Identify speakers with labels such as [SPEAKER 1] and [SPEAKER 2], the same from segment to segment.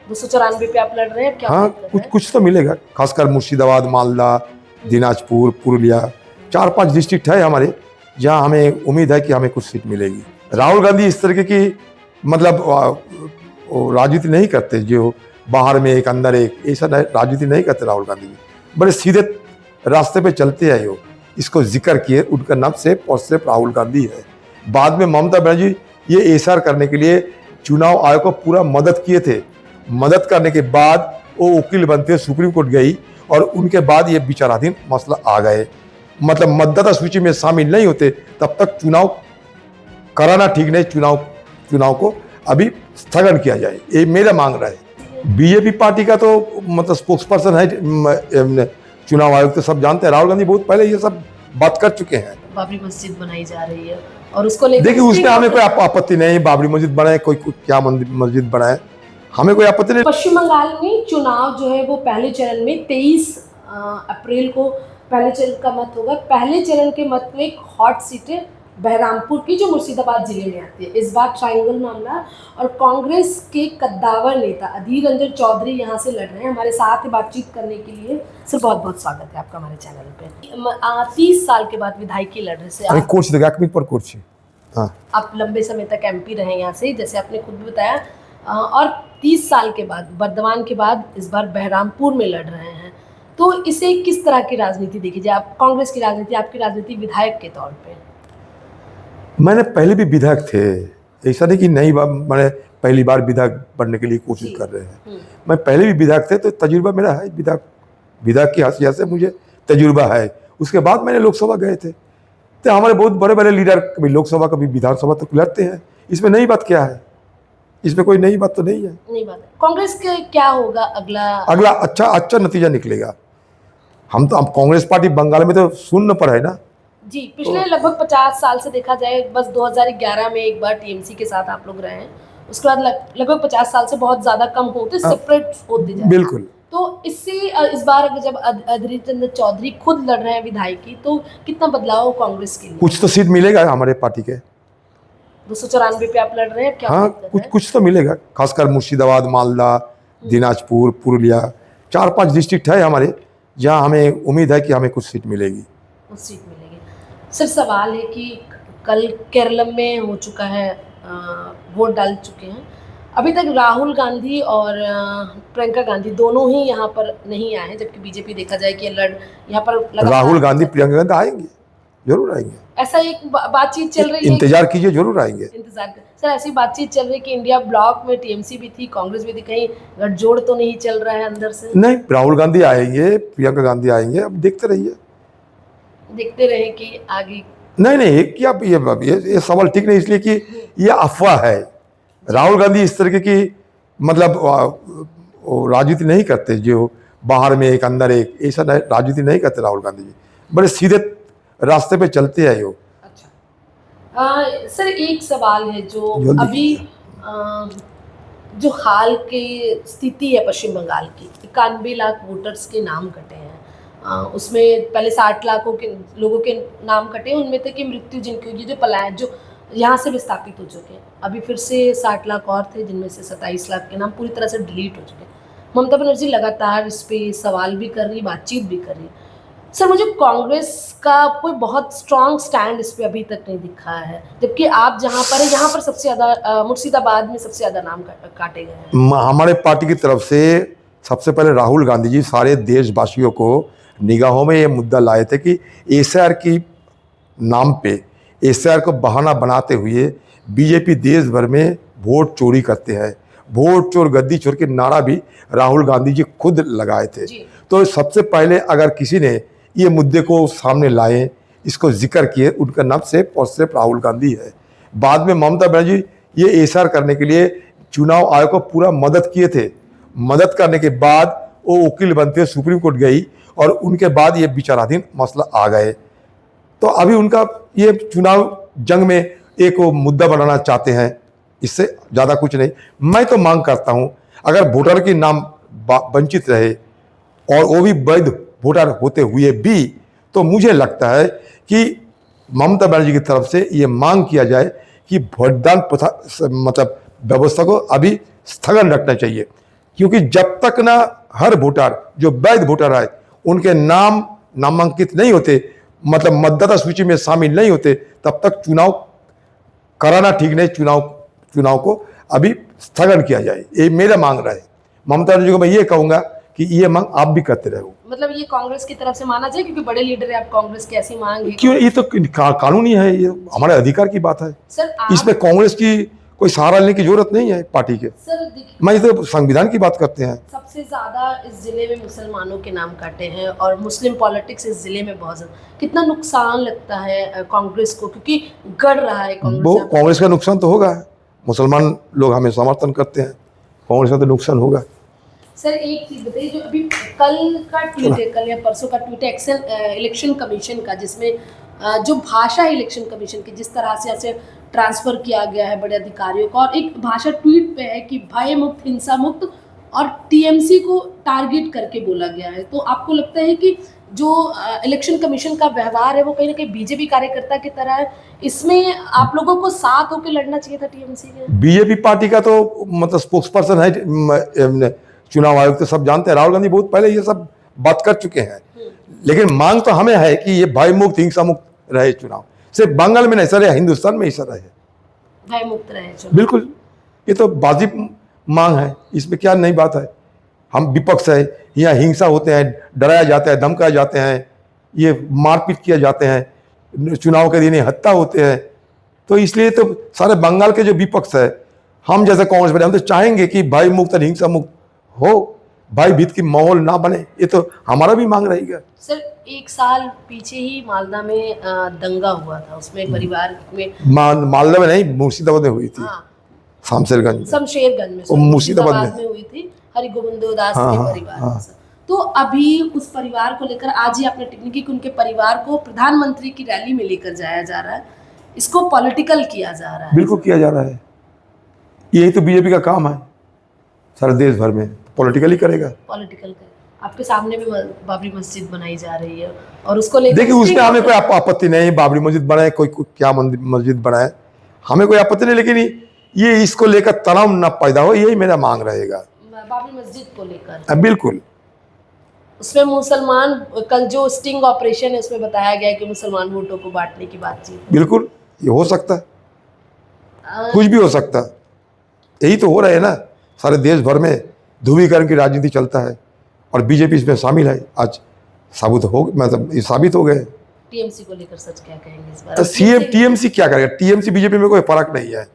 [SPEAKER 1] 294 पे आप लड़ रहे हैं, क्या
[SPEAKER 2] हाँ,
[SPEAKER 1] उम्मीद कर रहे हैं?
[SPEAKER 2] कुछ तो मिलेगा, खासकर मुर्शिदाबाद, मालदा, दिनाजपुर, पुरुलिया, 4-5 डिस्ट्रिक्ट है हमारे जहाँ हमें उम्मीद है कि हमें कुछ सीट मिलेगी। राहुल गांधी इस तरीके की मतलब वो राजनीति नहीं करते जो बाहर में एक अंदर एक, ऐसा राजनीति नहीं करते राहुल गांधी जी। बड़े सीधे रास्ते पे चलते हैं वो। इसको जिक्र किए, उनका नाम सिर्फ और सिर्फ राहुल गांधी है। बाद में ममता बनर्जी ये एसआर करने के लिए चुनाव आयोग को पूरा मदद किए थे। मदद करने के बाद वो वकील बनते सुप्रीम कोर्ट गई और उनके बाद ये विचाराधीन मसला आ गए। मतलब मतदाता सूची में शामिल नहीं होते तब तक चुनाव कराना ठीक नहीं, चुनाव को अभी स्थगन किया जाए, ये मेरा मांग रहा है। बीजेपी पार्टी का तो मतलब स्पोक्स पर्सन है चुनाव आयोग, तो सब जानते हैं। राहुल गांधी बहुत पहले ये सब बात कर चुके हैं।
[SPEAKER 1] बाबरी मस्जिद बनाई जा रही है और उसको लेकर
[SPEAKER 2] देखिए उसमें हमें कोई आपत्ति नहीं, बाबरी मस्जिद बनाए, कोई क्या मस्जिद बनाए, हमें कोई आपत्ति नहीं।
[SPEAKER 1] पश्चिम बंगाल में चुनाव जो है वो पहले चरण में 23 अप्रैल को पहले चरण का मत होगा। पहले चरण के मत में एक हॉट सीट है बहरामपुर की, जो मुर्शिदाबाद जिले में आती है। इस बार ट्रायंगल मामला और कांग्रेस के कद्दावर नेता अधीर रंजन चौधरी यहाँ से लड़ रहे हैं। हमारे साथ ही बातचीत करने के लिए सर बहुत बहुत स्वागत है आपका हमारे चैनल पे। 30 साल के बाद विधायकी लड़ रहे से आप लंबे समय तक एमपी रहे यहाँ से, जैसे आपने खुद भी बताया, और 30 साल के बाद बर्दवान के बाद इस बार बहरामपुर में लड़ रहे हैं। तो इसे किस तरह की राजनीति देखी जाए? आप कांग्रेस की राजनीति, आपकी राजनीति विधायक के तौर पे?
[SPEAKER 2] मैंने पहले भी विधायक थे, ऐसा नहीं कि नहीं मैंने पहली बार विधायक बनने के लिए कोशिश कर रहे हैं। मैं पहले भी विधायक थे, तो तजुर्बा मेरा है विधायक की हैसियत से मुझे तजुर्बा है। उसके बाद मैंने लोकसभा गए थे, तो हमारे बहुत बड़े बड़े लीडर कभी लोकसभा कभी विधानसभा तक लड़ते हैं। इसमें नई बात क्या है? इसमें कोई नई बात तो नहीं है।
[SPEAKER 1] नहीं बात है। कांग्रेस के क्या होगा
[SPEAKER 2] अगला अच्छा नतीजा निकलेगा। हम कांग्रेस पार्टी बंगाल में तो शून्य पर है ना
[SPEAKER 1] जी। पिछले लगभग 50 साल से देखा जाए, बस 2011 में एक बार टीएमसी के साथ आप लोग रहे हैं, उसके बाद लगभग 50 साल से बहुत ज्यादा कम होते, सेपरेट होते जाए।
[SPEAKER 2] बिल्कुल।
[SPEAKER 1] तो इससे इस बार जब अधीर रंजन चौधरी खुद लड़ रहे हैं विधायकी, तो कितना बदलाव हो कांग्रेस के लिए?
[SPEAKER 2] कुछ तो सीट मिलेगा हमारे पार्टी के।
[SPEAKER 1] 294 पे आप लड़ रहे हैं, क्या?
[SPEAKER 2] हाँ, कुछ तो मिलेगा, खासकर मुर्शिदाबाद, मालदा, दिनाजपुर, पुरुलिया, 4-5 डिस्ट्रिक्ट है हमारे जहाँ हमें उम्मीद है कि हमें कुछ सीट मिलेगी।
[SPEAKER 1] कुछ सीट मिलेगी। सर सवाल है कि कल केरल में हो चुका है, वोट डाल चुके हैं, अभी तक राहुल गांधी और प्रियंका गांधी दोनों ही यहाँ पर नहीं आए हैं, जबकि बीजेपी देखा जाए कि यहाँ पर
[SPEAKER 2] राहुल गांधी प्रियंका गांधी आएंगे, जरूर आएंगे।
[SPEAKER 1] ऐसा एक बातचीत चल रही है,
[SPEAKER 2] इंतजार कीजिए, जरूर आएंगे।
[SPEAKER 1] इंतजार कर सर। ऐसी बातचीत चल रही है कि इंडिया ब्लॉक में टीएमसी भी थी, कांग्रेस भी थी, कहीं गठजोड़ तो नहीं चल रहा है अंदर से?
[SPEAKER 2] नहीं, राहुल गांधी आएंगे, प्रियंका गांधी आएंगे, अब देखते रहिए।
[SPEAKER 1] देखते रहे कि आगे।
[SPEAKER 2] नहीं, क्या ये सवाल ठीक नहीं, इसलिए कि ये अफवाह है। राहुल गांधी इस तरीके की मतलब राजनीति नहीं करते जो बाहर में एक अंदर एक, ऐसा राजनीति नहीं करते राहुल गांधी जी। बड़े सीधे रास्ते पे चलते हैं वो।
[SPEAKER 1] अच्छा सर, एक सवाल है जो अभी जो हाल की स्थिति है पश्चिम बंगाल की, 91 लाख वोटर्स के नाम कटे हैं। उसमें पहले 60 लाखों के लोगों के नाम कटे, उनमें तक की मृत्यु जिनकी हुई, जो पलायन जो यहाँ से विस्थापित हो चुके हैं। अभी फिर से 60 लाख और थे, जिनमें से 27 लाख के नाम पूरी तरह से डिलीट हो चुके हैं। ममता बनर्जी लगातार इस पे सवाल भी कर रही, बातचीत भी कर रही। सर, मुझे कांग्रेस का कोई बहुत स्ट्रॉन्ग स्टैंड इस पे अभी तक नहीं दिखा है, जबकि आप जहाँ पर है, यहाँ पर सबसे ज़्यादा मुर्शिदाबाद में सबसे ज़्यादा नाम काटे गए हैं।
[SPEAKER 2] हमारे पार्टी की तरफ से सबसे पहले राहुल गांधी जी सारे देशवासियों को निगाहों में ये मुद्दा लाए थे कि एसआर की नाम पे, एसआर को बहाना बनाते हुए बीजेपी देश भर में वोट चोरी करते हैं। वोट चोर गद्दी चोर के नारा भी राहुल गांधी जी खुद लगाए थे। तो सबसे पहले अगर किसी ने ये मुद्दे को सामने लाए, इसको जिक्र किए, उनका नाम सिर्फ और सिर्फ राहुल गांधी है। बाद में ममता बनर्जी ये एसआर करने के लिए चुनाव आयोग को पूरा मदद किए थे। मदद करने के बाद वो वकील बनते सुप्रीम कोर्ट गई और उनके बाद ये विचाराधीन मसला आ गए। तो अभी उनका ये चुनाव जंग में एक वो मुद्दा बनाना चाहते हैं, इससे ज़्यादा कुछ नहीं। मैं तो मांग करता हूँ अगर वोटर के नाम वंचित रहे और वो भी वैध वोटर होते हुए भी, तो मुझे लगता है कि ममता बनर्जी की तरफ से ये मांग किया जाए कि मतदान मतलब व्यवस्था को अभी स्थगन रखना चाहिए। क्योंकि जब तक ना हर वोटर जो वैध वोटर है उनके नाम नामांकित नहीं होते, मतलब मतदाता सूची में शामिल नहीं होते, तब तक चुनाव कराना ठीक नहीं। चुनाव को अभी स्थगन किया जाए, ये मेरा मांग रहा है। ममता बनर्जी को मैं ये कहूंगा कि ये मांग आप भी करते रहो।
[SPEAKER 1] मतलब ये कांग्रेस की तरफ से माना जाए, क्योंकि बड़े लीडर है आप, कांग्रेस की ऐसी मांग है।
[SPEAKER 2] क्यों, ये तो कानूनी है, ये हमारे अधिकार की बात है।
[SPEAKER 1] सर
[SPEAKER 2] इसमें कांग्रेस की कोई सहारा लेने की जरूरत नहीं है पार्टी के।
[SPEAKER 1] सर देखिए,
[SPEAKER 2] मैं ये तो संविधान की बात करते हैं।
[SPEAKER 1] सबसे ज्यादा इस जिले में मुसलमानों के नाम काटे हैं और मुस्लिम पॉलिटिक्स इस जिले में बहुत ज्यादा, कितना नुकसान लगता है कांग्रेस को, क्योंकि गढ़ रहा है
[SPEAKER 2] वो
[SPEAKER 1] कांग्रेस।
[SPEAKER 2] कांग्रेस का नुकसान तो होगा, मुसलमान लोग हमें समर्थन करते हैं, कांग्रेस का तो नुकसान होगा।
[SPEAKER 1] सर एक चीज बताइए, जो अभी कल का ट्वीट है, कल या परसों का ट्वीट है इलेक्शन कमीशन का, जिसमें जो भाषा है इलेक्शन कमीशन की, जिस तरह से ऐसे ट्रांसफर किया गया है बड़े अधिकारियों को, और एक भाषा ट्वीट पे है कि भय मुक्त, हिंसा मुक्त, और टीएमसी को टारगेट करके बोला गया है। तो आपको लगता है कि जो इलेक्शन कमीशन का व्यवहार है वो कहीं ना कहीं बीजेपी कार्यकर्ता की तरह है, इसमें आप लोगों को साथ होकर लड़ना चाहिए था टीएमसी के?
[SPEAKER 2] बीजेपी पार्टी का तो मतलब स्पोक्स पर्सन है चुनाव आयोग, तो सब जानते हैं। राहुल गांधी बहुत पहले ये सब बात कर चुके हैं, लेकिन मांग तो हमें है कि ये भय मुक्त, हिंसा मुक्त रहे चुनाव। सिर्फ बंगाल में नहीं सर, हिंदुस्तान में ही सर रहे,
[SPEAKER 1] भय मुक्त रहे चुनाव।
[SPEAKER 2] बिल्कुल, ये तो वाजिब मांग है, इसमें क्या नई बात है। हम विपक्ष है, यहाँ हिंसा होते हैं, डराया जाता है, धमकाए जाते हैं, ये मारपीट किए जाते हैं, चुनाव के दिन ये हत्या होते हैं। तो इसलिए तो सारे बंगाल के जो विपक्ष है, हम जैसे कांग्रेस वाले, हम तो चाहेंगे कि भय मुक्त और हिंसा मुक्त हो, भय भीत की माहौल ना बने, ये तो हमारा भी मांग रहेगा।
[SPEAKER 1] सर एक साल पीछे ही मालदा में दंगा हुआ था, उसमें परिवार में,
[SPEAKER 2] मालदा में नहीं, मुर्शिदाबाद में हुई थी।
[SPEAKER 1] हाँ,
[SPEAKER 2] शमशेरगंज
[SPEAKER 1] में मुर्शिदाबाद में हुई थी, हरि गोविंदो दास
[SPEAKER 2] हाँ,
[SPEAKER 1] के
[SPEAKER 2] हाँ,
[SPEAKER 1] परिवार
[SPEAKER 2] हाँ।
[SPEAKER 1] में। तो अभी उस परिवार को लेकर आज ही आपने टिप्पणी की कि उनके परिवार को प्रधानमंत्री की रैली में लेकर जाया जा रहा है, इसको पॉलिटिकल किया जा रहा है।
[SPEAKER 2] बिल्कुल किया जा रहा है, यही तो बीजेपी का काम है, सारे देश भर में पॉलिटिकल ही करेगा।
[SPEAKER 1] पॉलिटिकल कर, आपके सामने भी बाबरी मस्जिद बनाई जा रही है और उसको लेकर
[SPEAKER 2] देखिए, उसमें हमें कोई आपत्ति नहीं, बाबरी मस्जिद बनाए, कोई क्या मस्जिद बनाए, हमें कोई आपत्ति नहीं, लेकिन ये इसको लेकर तनाव न पैदा हो, यही मेरा मांग रहेगा।
[SPEAKER 1] बाबरी मस्जिद को लेकर
[SPEAKER 2] बिल्कुल,
[SPEAKER 1] उसमें मुसलमान, कल जो स्टिंग ऑपरेशन है उसमें बताया गया है कि मुसलमान वोटों को बांटने की बातचीत।
[SPEAKER 2] बिल्कुल, ये हो सकता है, कुछ भी हो सकता है, यही तो हो रहा है ना, सारे देश भर में ध्रुवीकरण की राजनीति चलता है और बीजेपी इसमें शामिल है। आज साबित हो, मतलब ये साबित हो गए।
[SPEAKER 1] टीएमसी को लेकर सच क्या कहेंगे इस बार?
[SPEAKER 2] सीएम टीएमसी क्या करेगा? टीएमसी बीजेपी में कोई फर्क नहीं है,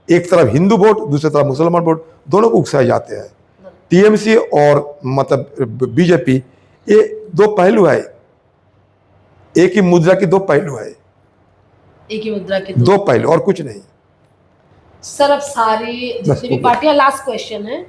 [SPEAKER 2] एक तरफ हिंदू वोट, दूसरी तरफ मुसलमान वोट, दोनों को उकसाए जाते हैं। टीएमसी और मतलब बीजेपी, ये दो पहलू है, एक ही मुद्रा के दो पहलू है,
[SPEAKER 1] एक ही मुद्रा के
[SPEAKER 2] दो पहलू और कुछ नहीं।
[SPEAKER 1] सर अब सारी जितनी भी पार्टियां, लास्ट क्वेश्चन है,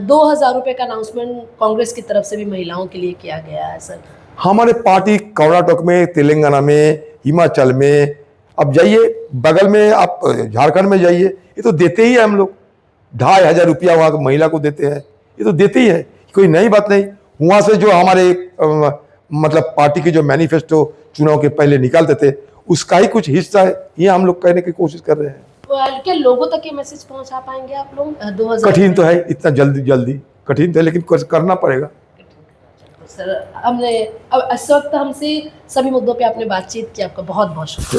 [SPEAKER 1] 2000 रुपए का अनाउंसमेंट कांग्रेस की तरफ से भी महिलाओं के लिए किया गया है सर।
[SPEAKER 2] हमारे पार्टी कर्नाटक में, तेलंगाना में, हिमाचल में, अब जाइए बगल में, आप झारखंड में जाइए, ये तो देते ही है। हम लोग 2500 रुपया वहाँ महिला को देते हैं, ये तो देते ही है, कोई नई बात नहीं। वहाँ से जो हमारे मतलब पार्टी के जो मैनिफेस्टो चुनाव के पहले निकालते थे, उसका ही कुछ हिस्सा है, ये हम लोग कहने की कोशिश कर रहे हैं।
[SPEAKER 1] क्या लोगों तक ये मैसेज पहुंचा पाएंगे आप लोग? 2000
[SPEAKER 2] कठिन तो है, इतना जल्दी कठिन तो है, लेकिन कुछ करना पड़ेगा।
[SPEAKER 1] सर हमने अब इस वक्त हमसे सभी मुद्दों पे आपने बातचीत की, आपका बहुत बहुत शुक्रिया।